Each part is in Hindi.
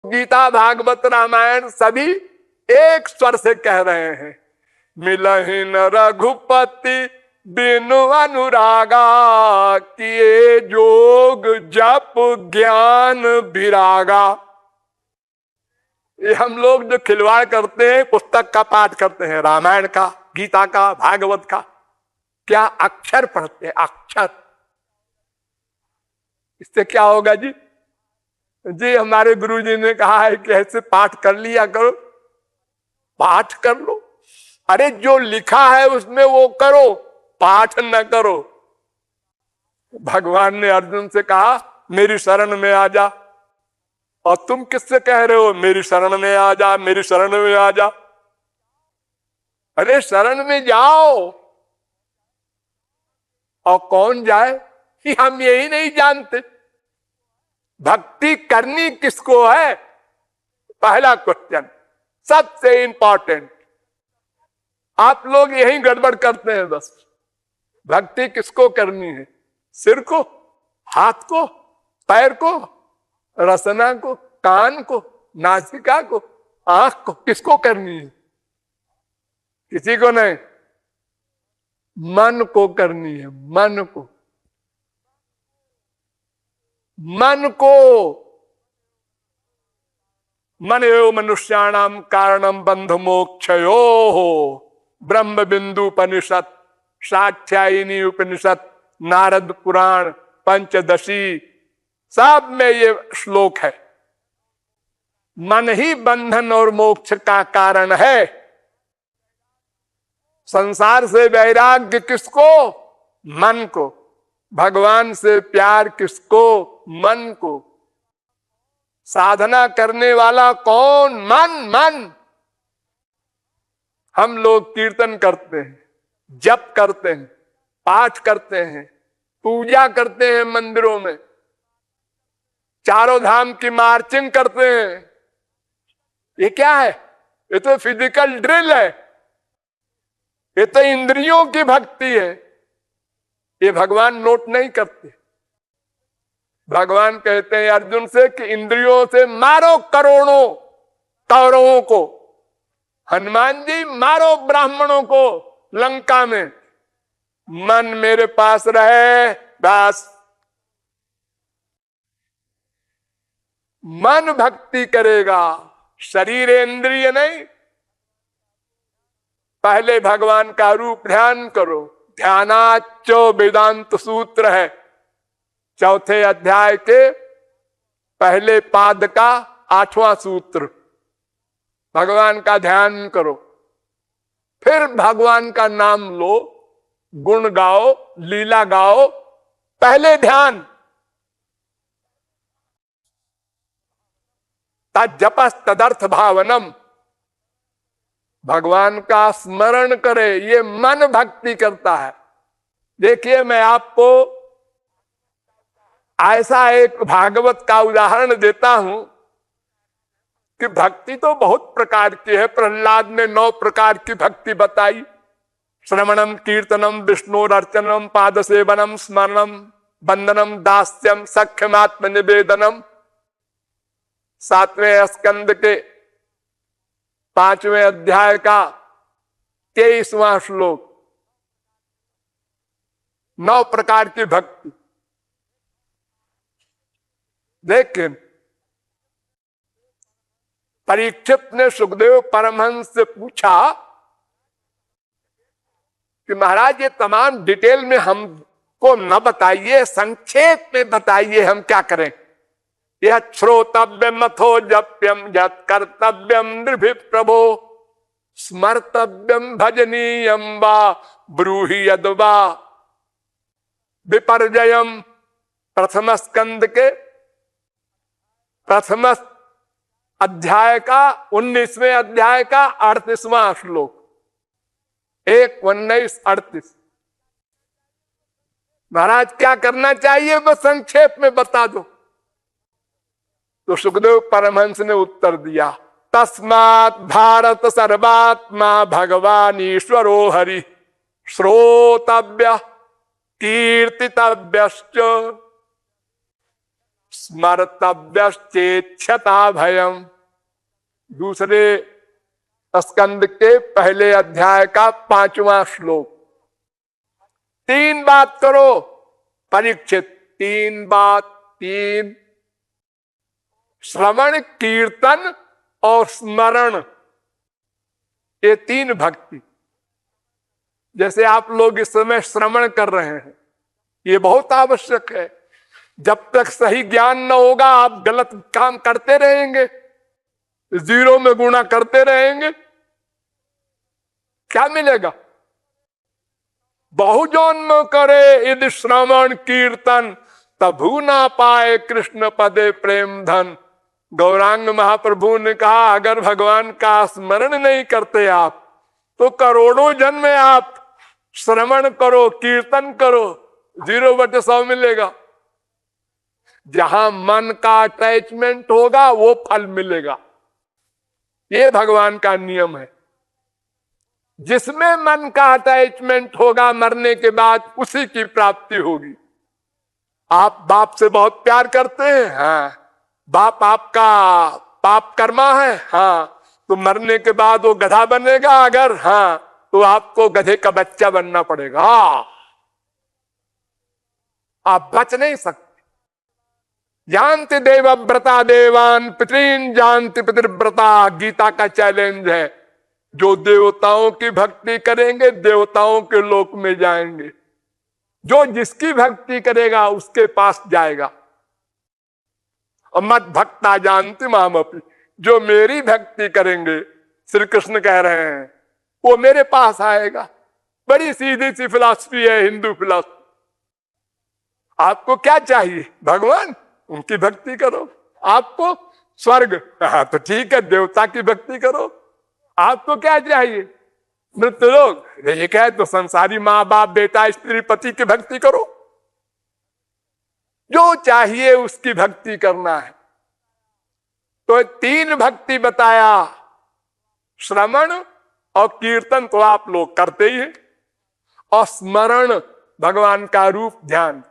गीता भागवत रामायण सभी एक स्वर से कह रहे हैं, मिलहि न रघुपति बिनु अनुरागा, किए जोग जप ज्ञान विरागा। ये हम लोग जो खिलवाड़ करते हैं, पुस्तक का पाठ करते हैं, रामायण का, गीता का, भागवत का, क्या अक्षर पढ़ते हैं, अक्षर। इससे क्या होगा जी? जी हमारे गुरुजी ने कहा है कि ऐसे पाठ कर लिया करो, पाठ कर लो। अरे जो लिखा है उसमें वो करो, पाठ न करो। भगवान ने अर्जुन से कहा मेरी शरण में आ जा, और तुम किससे कह रहे हो मेरी शरण में आ जा, मेरी शरण में आ जा? अरे शरण में जाओ, और कौन जाए कि हम यही नहीं जानते। भक्ति करनी किसको है, पहला क्वेश्चन, सबसे इंपॉर्टेंट। आप लोग यही गड़बड़ करते हैं बस। भक्ति किसको करनी है? सिर को, हाथ को, पैर को, रसना को, कान को, नासिका को, आंख को, किसको करनी है? किसी को नहीं, मन को करनी है, मन को, मन को। मन एव मनुष्याणाम कारणम बंध मोक्षयोः, ब्रह्म बिंदुपनिषद, साक्षायनी उपनिषद, नारद पुराण, पंचदशी, सब में ये श्लोक है। मन ही बंधन और मोक्ष का कारण है। संसार से वैराग्य किसको? मन को। भगवान से प्यार किसको? मन को। साधना करने वाला कौन? मन। मन। हम लोग कीर्तन करते हैं, जप करते हैं, पाठ करते हैं, पूजा करते हैं मंदिरों में, चारों धाम की मार्चिंग करते हैं। ये क्या है? ये तो फिजिकल ड्रिल है, ये तो इंद्रियों की भक्ति है। ये भगवान नोट नहीं करते। भगवान कहते हैं अर्जुन से कि इंद्रियों से मारो करोड़ों कौरवों को, हनुमान जी मारो ब्राह्मणों को लंका में, मन मेरे पास रहे बस। मन भक्ति करेगा, शरीर इंद्रिय नहीं। पहले भगवान का रूप ध्यान करो। ध्यानाच्चो वेदांत सूत्र है, चौथे अध्याय के पहले पाद का 8वां सूत्र। भगवान का ध्यान करो, फिर भगवान का नाम लो, गुण गाओ, लीला गाओ। पहले ध्यान, तज्जपस तदर्थ भावनम। भगवान का स्मरण करे, ये मन भक्ति करता है। देखिए मैं आपको ऐसा एक भागवत का उदाहरण देता हूं कि भक्ति तो बहुत प्रकार की है। प्रहलाद ने 9 प्रकार की भक्ति बताई। श्रवणम, कीर्तनम, विष्णुरर्चनम, पाद सेवनम, स्मरणम, वंदनम, दास्यम, सख्यमात्म निवेदनम। 7वें स्कंद के 5वें अध्याय का 23वां श्लोक। 9 प्रकार की भक्ति। लेकिन परीक्षित ने सुखदेव परमहंस से पूछा कि महाराज ये तमाम डिटेल में हमको न बताइए, संक्षेप में बताइए, हम क्या करें? यह श्रोतव्यम अथो जप्यम यत् कर्तव्यम नृभि प्रभो, स्मर्तव्यम भजनीयम वा ब्रूहि यद्वा विपर्जयम। प्रथम स्कंद के प्रथम अध्याय का 19वें अध्याय का 38वां श्लोक। 1:19:38। महाराज क्या करना चाहिए बस संक्षेप में बता दो। तो सुखदेव परमहंस ने उत्तर दिया, तस्मात् भारत सर्वात्मा भगवान ईश्वरो हरि, श्रोतव्य कीर्तितव्यश्च। स्मर्तव्यश्चेच्छता भयम। दूसरे स्कंद के पहले अध्याय का 5वां श्लोक। 3 बात करो परीक्षित, 3 बात, 3 श्रवण, कीर्तन और स्मरण, ये 3 भक्ति। जैसे आप लोग इस समय श्रवण कर रहे हैं, ये बहुत आवश्यक है। जब तक सही ज्ञान न होगा आप गलत काम करते रहेंगे, 0 में गुणा करते रहेंगे, क्या मिलेगा? बहुजन्म करे यदि श्रवण कीर्तन, तभु ना पाए कृष्ण पदे प्रेम धन। गौरांग महाप्रभु ने कहा अगर भगवान का स्मरण नहीं करते आप तो करोड़ों जन्म में आप श्रवण करो, कीर्तन करो, 0/100 मिलेगा। जहां मन का अटैचमेंट होगा वो फल मिलेगा। ये भगवान का नियम है। जिसमें मन का अटैचमेंट होगा मरने के बाद उसी की प्राप्ति होगी। आप बाप से बहुत प्यार करते हैं, हाँ, बाप आपका पाप कर्मा है, हाँ, तो मरने के बाद वो गधा बनेगा अगर, हाँ, तो आपको गधे का बच्चा बनना पड़ेगा। आप बच नहीं सकते। जानते देवव्रता देवान पितरीन जानते पितृव्रता, गीता का चैलेंज है। जो देवताओं की भक्ति करेंगे देवताओं के लोक में जाएंगे, जो जिसकी भक्ति करेगा उसके पास जाएगा। और मत भक्ता जानती मामपि, जो मेरी भक्ति करेंगे, श्री कृष्ण कह रहे हैं, वो मेरे पास आएगा। बड़ी सीधी सी फिलॉसफी है हिंदू फिलॉसफी। आपको क्या चाहिए? भगवान, उनकी भक्ति करो। आपको स्वर्ग, हाँ तो ठीक है, देवता की भक्ति करो। आपको क्या चाहिए? मृत्यु लोग, ये क्या है तो संसारी माँ बाप बेटा स्त्री पति की भक्ति करो। जो चाहिए उसकी भक्ति करना है। तो 3 भक्ति बताया, श्रवण और कीर्तन तो आप लोग करते ही हैं, और स्मरण भगवान का रूप ध्यान।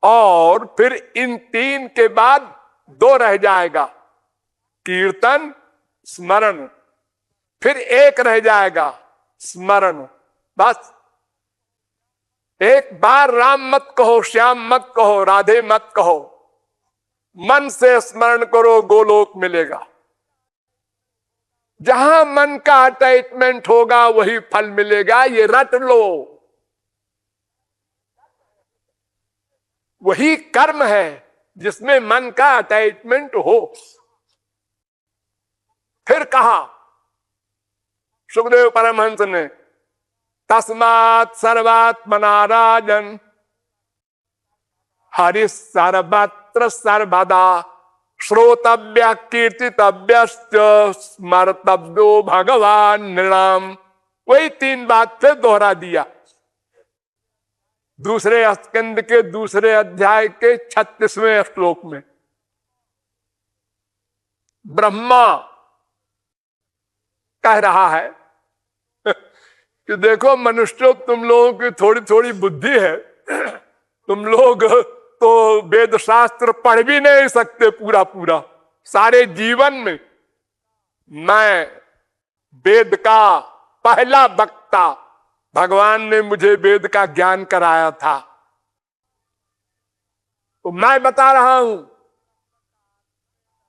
और फिर इन 3 के बाद 2 रह जाएगा, कीर्तन स्मरण, फिर 1 रह जाएगा स्मरण। बस एक बार राम मत कहो, श्याम मत कहो, राधे मत कहो, मन से स्मरण करो, गोलोक मिलेगा। जहां मन का अटैचमेंट होगा वही फल मिलेगा। ये रट लो, वही कर्म है जिसमें मन का अटैचमेंट हो। फिर कहा सुखदेव परमहंस ने, तस्मात् सर्वात्मना राजन हरि सर्वत्र सर्वदा श्रोतव्य कीर्तितव्यश्च स्मर्तव्यो भगवान नृणाम। वही 3 बात फिर दोहरा दिया। दूसरे स्कंद के दूसरे अध्याय के 36वें श्लोक में ब्रह्मा कह रहा है कि देखो मनुष्यों, तुम लोगों की थोड़ी थोड़ी बुद्धि है, तुम लोग तो वेद शास्त्र पढ़ भी नहीं सकते पूरा पूरा। सारे जीवन में मैं वेद का पहला वक्ता, भगवान ने मुझे वेद का ज्ञान कराया था, तो मैं बता रहा हूं,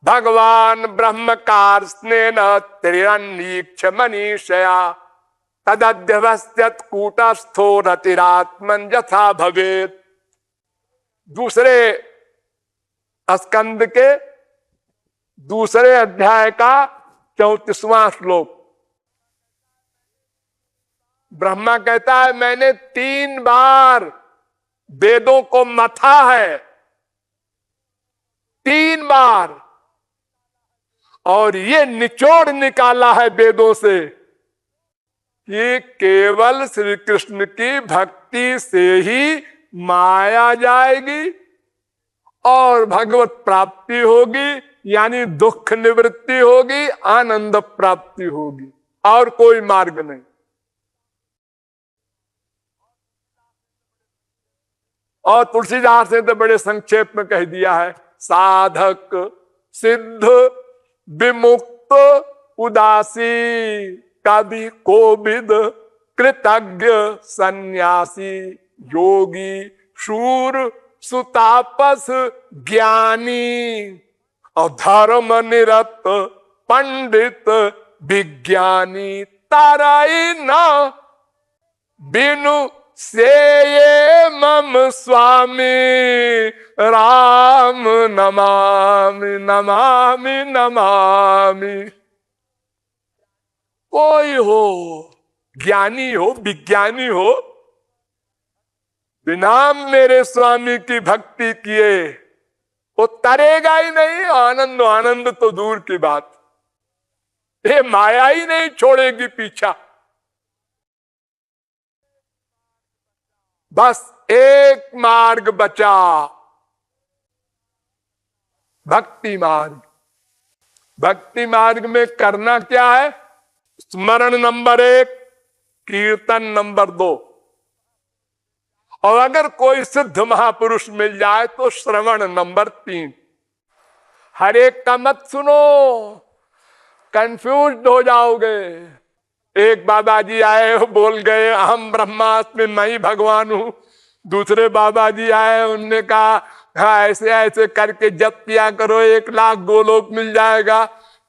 भगवान ब्रह्मकार स्नेन त्रिरन्नीक्ष मनीषया तदध्यवस्थित कूटस्थो रतिरात्मन यथा भवेत्। दूसरे स्कंद के दूसरे अध्याय का 34वां श्लोक। ब्रह्मा कहता है मैंने 3 बार वेदों को मथा है, 3 बार, और ये निचोड़ निकाला है वेदों से कि केवल श्री कृष्ण की भक्ति से ही माया जाएगी और भगवत प्राप्ति होगी, यानी दुख निवृत्ति होगी, आनंद प्राप्ति होगी, और कोई मार्ग नहीं। और तुलसीदास ने तो बड़े संक्षेप में कह दिया है, साधक सिद्ध विमुक्त उदासी कवि कोविद कृतज्ञ सन्यासी योगी शूर सुतापस ज्ञानी और धर्म निरत पंडित विज्ञानी ताराई न बिनु से ये मम स्वामी राम नमामि नमामि नमामि। कोई हो, ज्ञानी हो, विज्ञानी हो, बिना मेरे स्वामी की भक्ति किए वो तरेगा ही नहीं। आनंद आनंद तो दूर की बात, ये माया ही नहीं छोड़ेगी पीछा। बस एक मार्ग बचा, भक्ति मार्ग। भक्ति मार्ग में करना क्या है? स्मरण नंबर 1, कीर्तन नंबर 2, और अगर कोई सिद्ध महापुरुष मिल जाए तो श्रवण नंबर 3। हर एक का मत सुनो, कंफ्यूज हो जाओगे। एक बाबा जी आए, बोल गए अहम ब्रह्मास्मि मैं ही भगवान हूं। दूसरे बाबा जी आए, उनने कहा हाँ ऐसे ऐसे करके जप किया करो, 1 लाख गोलोक मिल जाएगा।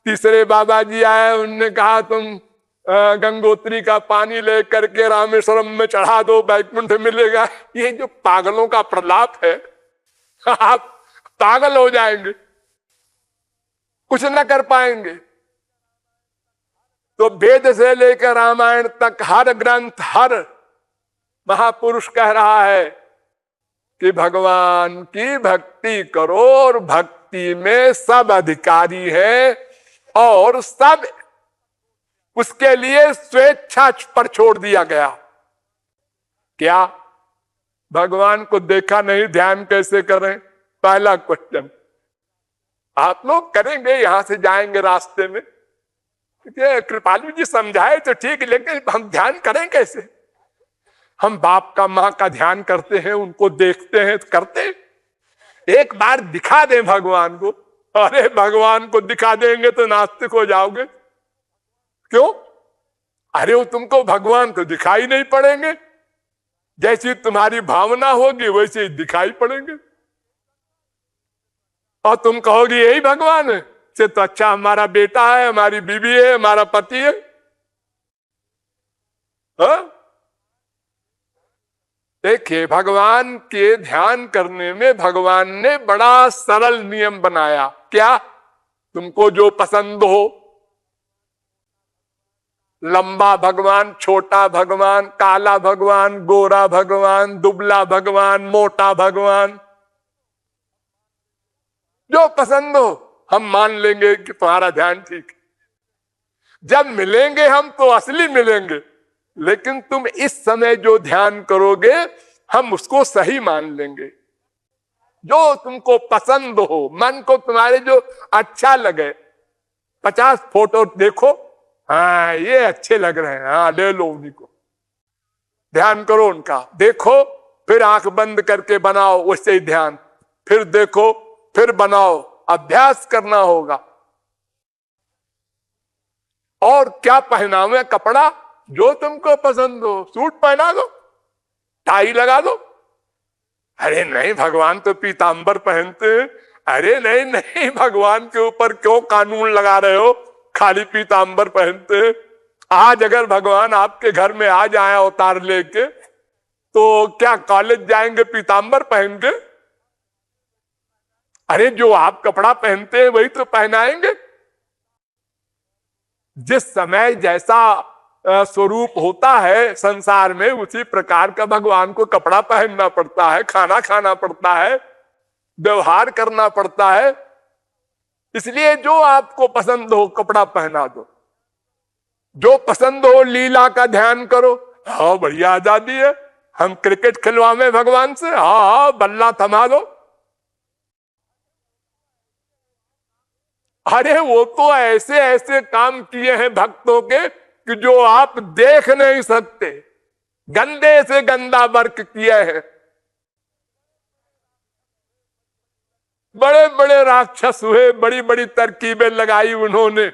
तीसरे बाबा जी आए, उनने कहा तुम गंगोत्री का पानी ले करके रामेश्वरम में चढ़ा दो, वैकुंठ मिलेगा। ये जो पागलों का प्रलाप है, आप पागल हो जाएंगे, कुछ न कर पाएंगे। तो वेद से लेकर रामायण तक हर ग्रंथ, हर महापुरुष कह रहा है कि भगवान की भक्ति करो, और भक्ति में सब अधिकारी है और सब उसके लिए स्वेच्छा पर छोड़ दिया गया। क्या भगवान को देखा नहीं, ध्यान कैसे करें? पहला क्वेश्चन। आप लोग करेंगे, यहां से जाएंगे रास्ते में, कृपालु जी समझाए तो ठीक, लेकिन हम ध्यान करें कैसे? हम बाप का मां का ध्यान करते हैं, उनको देखते हैं, करते। एक बार दिखा दें भगवान को। अरे भगवान को दिखा देंगे तो नास्तिक हो जाओगे। क्यों? अरे वो तुमको भगवान तो दिखाई नहीं पड़ेंगे, जैसी तुम्हारी भावना होगी वैसे ही दिखाई पड़ेंगे। और तुम कहोगे यही भगवान है, से तो अच्छा हमारा बेटा है, हमारी बीवी है, हमारा पति है। देखिए, भगवान के ध्यान करने में भगवान ने बड़ा सरल नियम बनाया। क्या? तुमको जो पसंद हो, लंबा भगवान, छोटा भगवान, काला भगवान, गोरा भगवान, दुबला भगवान, मोटा भगवान, जो पसंद हो हम मान लेंगे कि तुम्हारा ध्यान ठीक है। जब मिलेंगे हम तो असली मिलेंगे, लेकिन तुम इस समय जो ध्यान करोगे हम उसको सही मान लेंगे। जो तुमको पसंद हो, मन को तुम्हारे जो अच्छा लगे, 50 फोटो देखो, हाँ ये अच्छे लग रहे हैं, हाँ ले लो उन्हीं को, ध्यान करो उनका। देखो, फिर आंख बंद करके बनाओ वैसे ही ध्यान, फिर देखो, फिर बनाओ, अभ्यास करना होगा। और क्या पहनावे? कपड़ा जो तुमको पसंद हो, सूट पहना दो, टाई लगा दो। अरे नहीं, भगवान तो पीतांबर पहनते हैं। अरे नहीं नहीं, भगवान के ऊपर क्यों कानून लगा रहे हो? खाली पीतांबर पहनते हैं। आज अगर भगवान आपके घर में आ जाए अवतार लेके, तो क्या कॉलेज जाएंगे पीतांबर पहन के? अरे जो आप कपड़ा पहनते हैं वही तो पहनाएंगे। जिस समय जैसा स्वरूप होता है संसार में, उसी प्रकार का भगवान को कपड़ा पहनना पड़ता है, खाना खाना पड़ता है, व्यवहार करना पड़ता है। इसलिए जो आपको पसंद हो कपड़ा पहना दो, जो पसंद हो लीला का ध्यान करो। हाँ बढ़िया आजादी है, हम क्रिकेट खिलवावे भगवान से, हाँ बल्ला थमा दो। अरे वो तो ऐसे ऐसे काम किए हैं भक्तों के कि जो आप देख नहीं सकते, गंदे से गंदा वर्क किए हैं। बड़े बड़े राक्षस हुए, बड़ी बड़ी तरकीबें लगाई उन्होंने,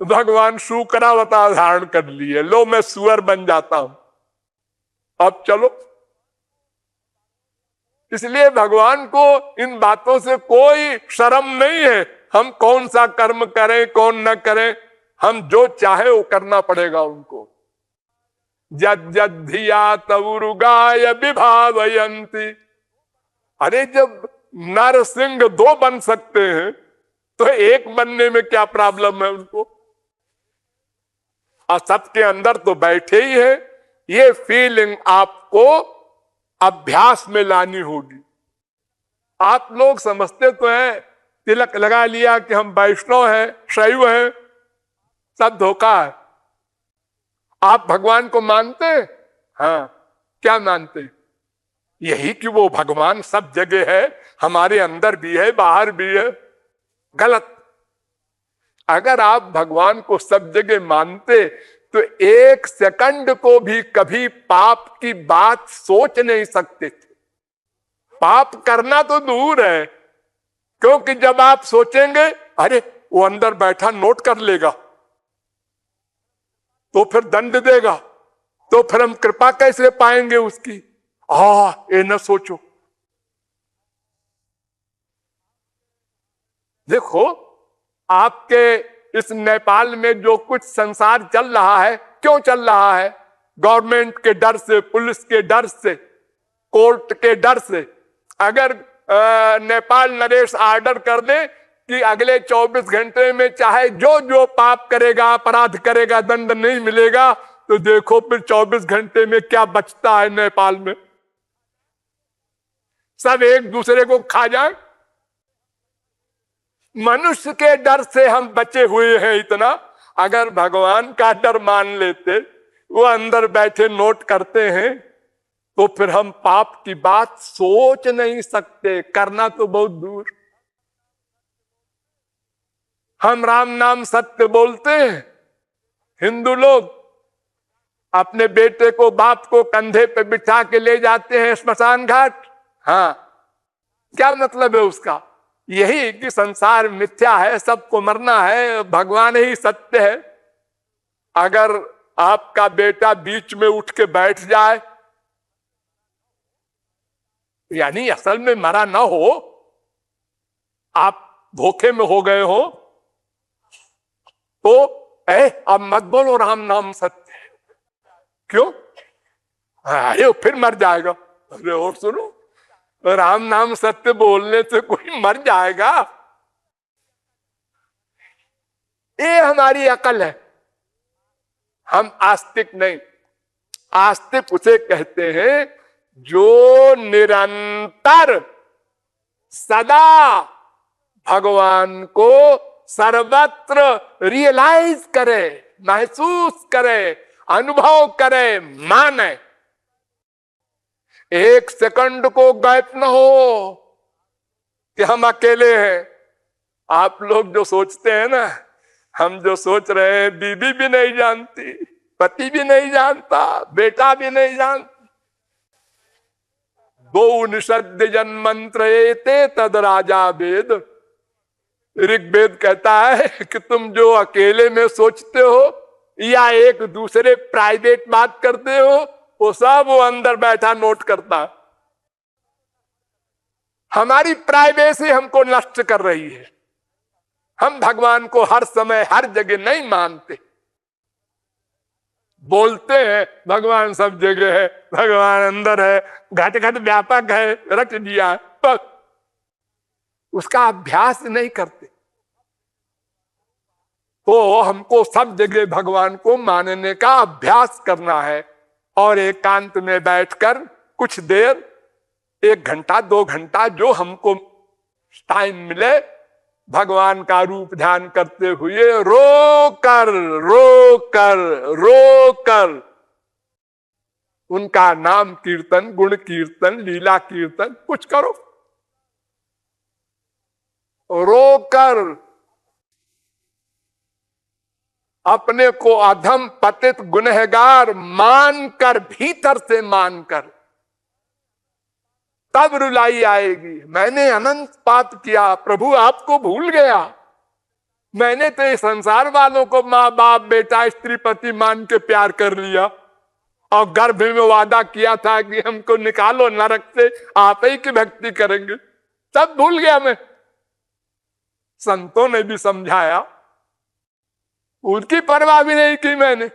भगवान शूकरावतार धारण कर लिए। लो मैं सुअर बन जाता हूं, अब चलो। इसलिए भगवान को इन बातों से कोई शर्म नहीं है। हम कौन सा कर्म करें कौन न करें, हम जो चाहे वो करना पड़ेगा उनको। जद जद धिया तवुरुगाय विभावयन्ति। अरे जब नर सिंह दो बन सकते हैं तो एक बनने में क्या प्रॉब्लम है उनको? और सबके अंदर तो बैठे ही है। ये फीलिंग आपको अभ्यास में लानी होगी। आप लोग समझते तो हैं, तिलक लगा लिया कि हम वैष्णव हैं, शैव हैं, सब धोखा है। आप भगवान को मानते हैं? हाँ, क्या मानते हैं? यही कि वो भगवान सब जगह है, हमारे अंदर भी है बाहर भी है। गलत। अगर आप भगवान को सब जगह मानते तो एक सेकंड को भी कभी पाप की बात सोच नहीं सकते थे। पाप करना तो दूर है, क्योंकि जब आप सोचेंगे अरे वो अंदर बैठा नोट कर लेगा तो फिर दंड देगा, तो फिर हम कृपा कैसे पाएंगे उसकी? ये न सोचो। देखो, आपके इस नेपाल में जो कुछ संसार चल रहा है, क्यों चल रहा है? गवर्नमेंट के डर से, पुलिस के डर से, कोर्ट के डर से। अगर नेपाल नरेश ऑर्डर कर दे कि अगले 24 घंटे में चाहे जो जो पाप करेगा, अपराध करेगा, दंड नहीं मिलेगा, तो देखो फिर 24 घंटे में क्या बचता है नेपाल में। सब एक दूसरे को खा जाए। मनुष्य के डर से हम बचे हुए हैं इतना। अगर भगवान का डर मान लेते, वो अंदर बैठे नोट करते हैं, तो फिर हम पाप की बात सोच नहीं सकते, करना तो बहुत दूर। हम राम नाम सत्य बोलते हैं। हिंदू लोग अपने बेटे को, बाप को कंधे पे बिठा के ले जाते हैं स्मशान घाट। हाँ, क्या मतलब है उसका? यही कि संसार मिथ्या है, सबको मरना है, भगवान ही सत्य है। अगर आपका बेटा बीच में उठ के बैठ जाए, यानी असल में मरा ना हो, आप धोखे में हो गए हो, तो अब मत बोलो राम नाम सत्य है। क्यों? अरे फिर मर जाएगा। अरे और सुनो, राम नाम सत्य बोलने से कोई मर जाएगा? ये हमारी अकल है। हम आस्तिक नहीं। आस्तिक उसे कहते हैं जो निरंतर सदा भगवान को सर्वत्र रियलाइज करे, महसूस करे, अनुभव करे, माने। एक सेकंड को गैप न हो कि हम अकेले हैं। आप लोग जो सोचते हैं ना, हम जो सोच रहे हैं, बीबी भी नहीं जानती, पति भी नहीं जानता, बेटा भी नहीं जानता। दो निषद जन्मंत्र एते तद राजा वेद। ऋग्वेद कहता है कि तुम जो अकेले में सोचते हो या एक दूसरे प्राइवेट बात करते हो, वो सब वो अंदर बैठा नोट करता है। हमारी प्राइवेसी हमको नष्ट कर रही है। हम भगवान को हर समय हर जगह नहीं मानते। बोलते हैं भगवान सब जगह है, भगवान अंदर है, घट घट व्यापक है, रट दिया, बस उसका अभ्यास नहीं करते। तो हमको सब जगह भगवान को मानने का अभ्यास करना है। और एकांत में बैठकर कुछ देर, 1 घंटा 2 घंटा जो हमको टाइम मिले, भगवान का रूप ध्यान करते हुए रो कर उनका नाम कीर्तन, गुण कीर्तन, लीला कीर्तन कुछ करो। रो कर अपने को अधम पतित गुनहगार मानकर, भीतर से मानकर, तब रुलाई आएगी। मैंने अनंत पाप किया, प्रभु आपको भूल गया। मैंने तो इस संसार वालों को माँ बाप बेटा स्त्री पति मान के प्यार कर लिया और गर्भ में वादा किया था कि हमको निकालो नरक से, आप ही की भक्ति करेंगे, तब भूल गया मैं। संतों ने भी समझाया, उनकी परवाह भी नहीं की मैंने।